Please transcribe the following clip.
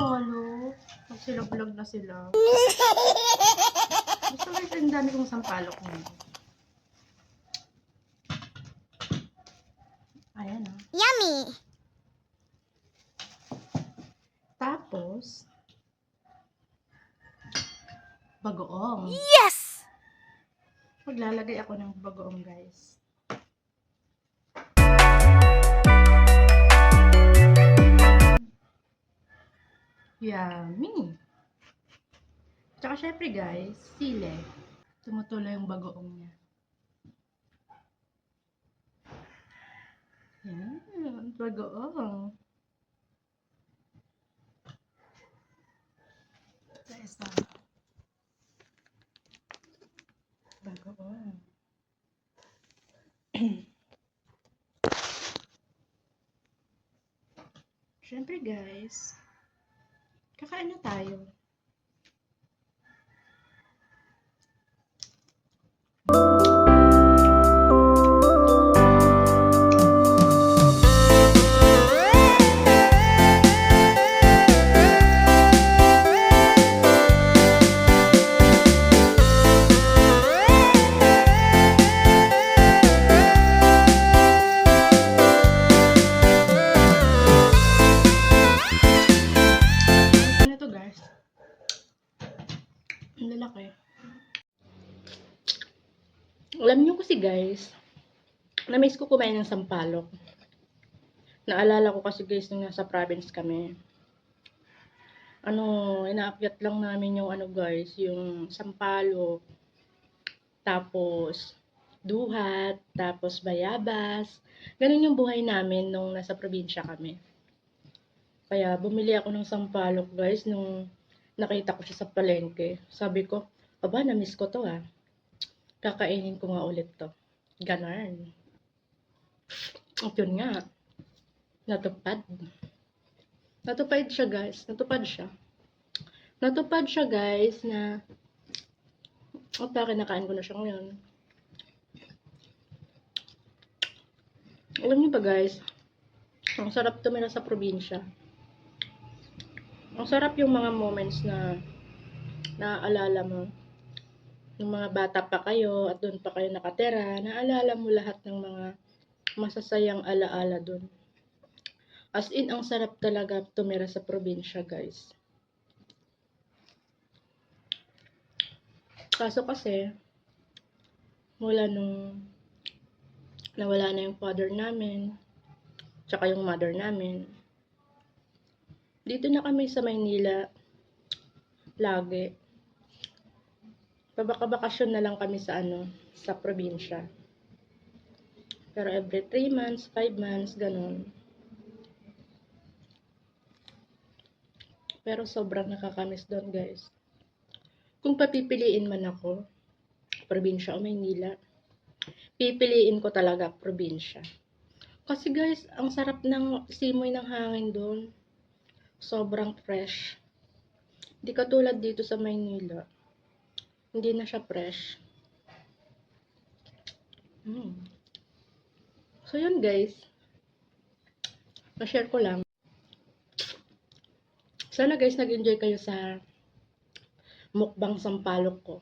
sampalo. Pag sila vlog na sila. Gusto guys, ang dami kong sampalok ngayon. Ayan o. Yummy! Tapos, bagoong. Yes! Maglalagay ako ng bagoong guys. Yummy! Tsaka syempre guys, sili. Tumutulo yung bagoong niya. Yan, bagoong. Ito isa. Bagoong. Syempre guys, kakain na tayo. Lalaki. Alam niyo kasi guys, na-miss ko kumain ng sampalok. Naalala ko kasi guys, nung nasa province kami. Inaakyat lang namin yung guys, yung sampalok. Tapos, duhat. Tapos, bayabas. Ganun yung buhay namin nung nasa probinsya kami. Kaya, bumili ako ng sampalok guys, nung nakita ko siya sa palengke. Sabi ko, aba, na-miss ko to ah. Kakainin ko nga ulit to. Ganon. At yun nga. Natupad. Natupad siya guys. Natupad siya. Natupad siya guys na kinakain ko na siya ngayon. Alam niyo ba guys, ang sarap tumira sa probinsya. Ang sarap yung mga moments na naaalala mo. Yung mga bata pa kayo at doon pa kayo nakatira, naalala mo lahat ng mga masasayang alaala doon. As in, ang sarap talaga tumira sa probinsya, guys. Kaso kasi, mula nung nawala na yung father namin, tsaka yung mother namin, dito na kami sa Maynila lagi. Pabaka-bakasyon na lang kami sa sa probinsya. Pero every 3 months, 5 months, ganun. Pero sobrang nakakamiss doon, guys. Kung papipiliin man ako, probinsya o Maynila, pipiliin ko talaga probinsya. Kasi guys, ang sarap ng simoy ng hangin doon. Sobrang fresh. Hindi katulad dito sa Maynila. Hindi na siya fresh. So yun guys. Na-share ko lang. Sana guys nag-enjoy kayo sa mukbang sampalok ko.